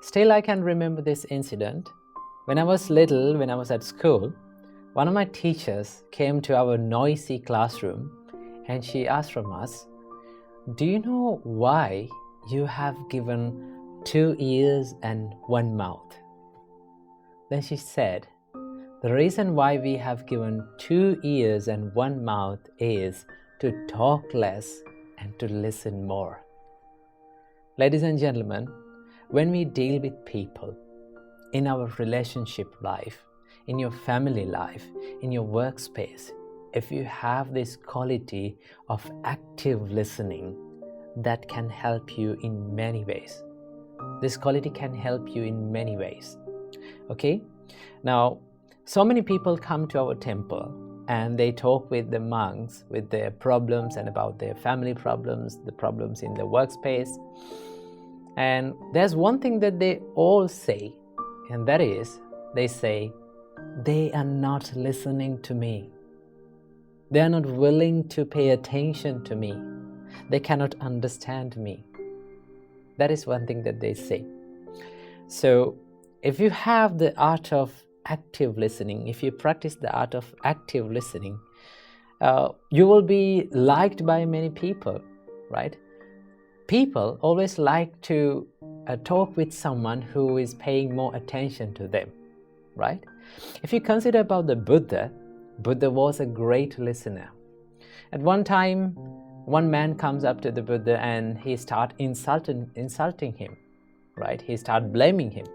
Still, I can remember this incident. When I was little, when I was at school, one of my teachers came to our noisy classroom and she asked from us, "Do you know why you have given 2 ears and 1 mouth?" Then she said, "The reason why we have given 2 ears and 1 mouth is to talk less and to listen more." Ladies and gentlemen, when we deal with people in our relationship life, in your family life, in your workspace, if you have this quality of active listening, that can help you in many ways. This quality can help you in many ways. Okay? Now, so many people come to our temple and they talk with the monks with their problems and about their family problems, the problems in the workspace. And there's one thing that they all say, and that is, they say, "They are not listening to me. They are not willing to pay attention to me. They cannot understand me." That is one thing that they say. So, if you have the art of active listening, if you practice the art of active listening, you will be liked by many people, right? People always like to talk with someone who is paying more attention to them, right? If you consider about the Buddha, Buddha was a great listener. At one time, one man comes up to the Buddha and he starts insulting him, right? He starts blaming him.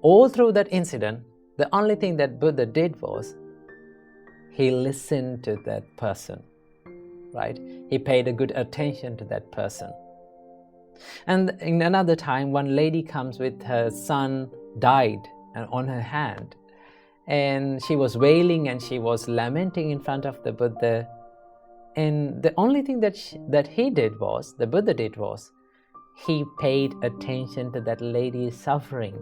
All through that incident, the only thing that Buddha did was he listened to that person, right? He paid a good attention to that person. And in another time, one lady comes with her son died on her hand, and she was wailing and she was lamenting in front of the Buddha. And the only thing that the Buddha did was, he paid attention to that lady's suffering,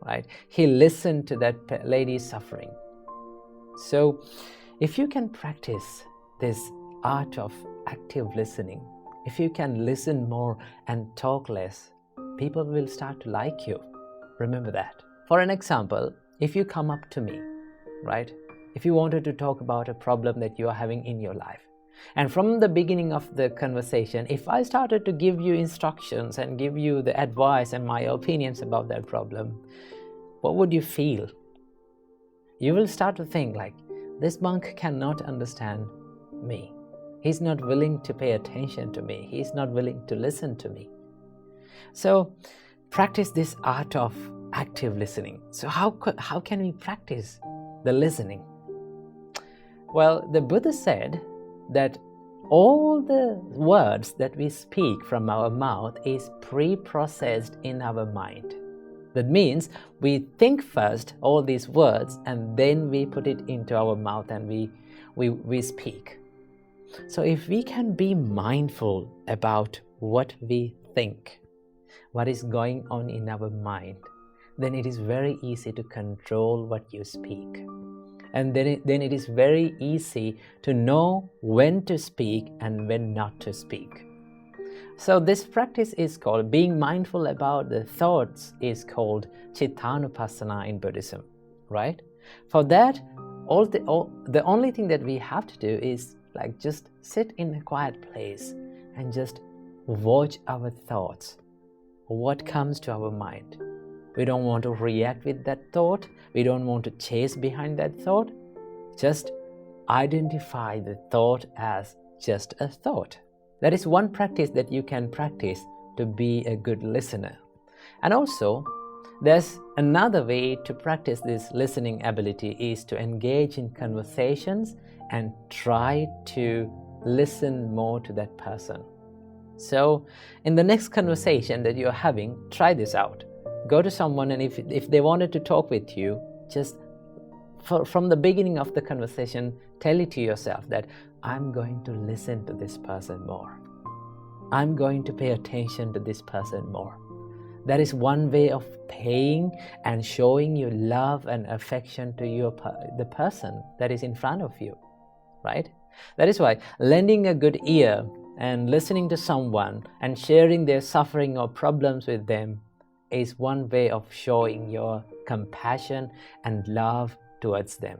right? He listened to that lady's suffering. So, if you can practice this art of active listening, if you can listen more and talk less, people will start to like you. Remember that. For an example, if you come up to me, right? If you wanted to talk about a problem that you are having in your life, and from the beginning of the conversation, if I started to give you instructions and give you the advice and my opinions about that problem, what would you feel? You will start to think like, this monk cannot understand me. He's not willing to pay attention to me. He's not willing to listen to me. So practice this art of active listening. So how can we practice the listening? Well, the Buddha said that all the words that we speak from our mouth is pre-processed in our mind. That means we think first all these words and then we put it into our mouth and we speak. So if we can be mindful about what we think, what is going on in our mind, then it is very easy to control what you speak. And then it is very easy to know when to speak and when not to speak. So this practice is called, being mindful about the thoughts is called Chittanupassana in Buddhism, right? For that, the only thing that we have to do is like just sit in a quiet place and just watch our thoughts, what comes to our mind. We don't want to react with that thought. We don't want to chase behind that thought. Just identify the thought as just a thought. That is one practice that you can practice to be a good listener. And also, there's another way to practice this listening ability is to engage in conversations and try to listen more to that person. So, in the next conversation that you're having, try this out. Go to someone and if they wanted to talk with you, just from the beginning of the conversation, tell it to yourself that I'm going to listen to this person more. I'm going to pay attention to this person more. That is one way of paying and showing your love and affection to the person that is in front of you, right? That is why lending a good ear and listening to someone and sharing their suffering or problems with them is one way of showing your compassion and love towards them.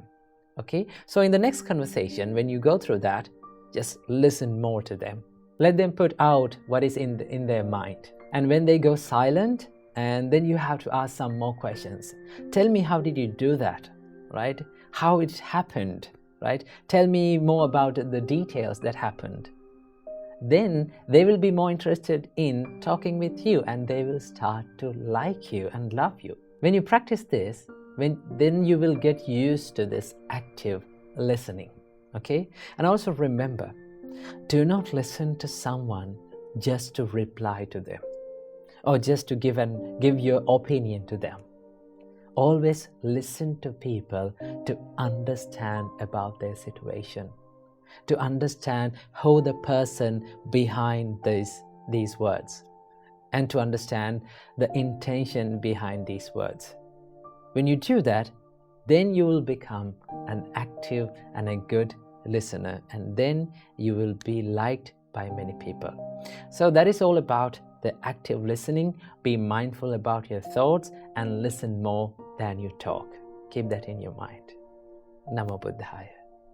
Okay, so in the next conversation, when you go through that, just listen more to them. Let them put out what is in their mind. And when they go silent, and then you have to ask some more questions. Tell me, how did you do that, right? How it happened, right? Tell me more about the details that happened. Then they will be more interested in talking with you, and they will start to like you and love you. When you practice this, then you will get used to this active listening. Okay? And also remember, do not listen to someone just to reply to them or just to give your opinion to them. Always listen to people to understand about their situation, to understand who the person behind these words, and to understand the intention behind these words. When you do that, then you will become an active and a good listener, and then you will be liked by many people. So that is all about the active listening. Be mindful about your thoughts and listen more than you talk. Keep that in your mind. Namo Buddhaya.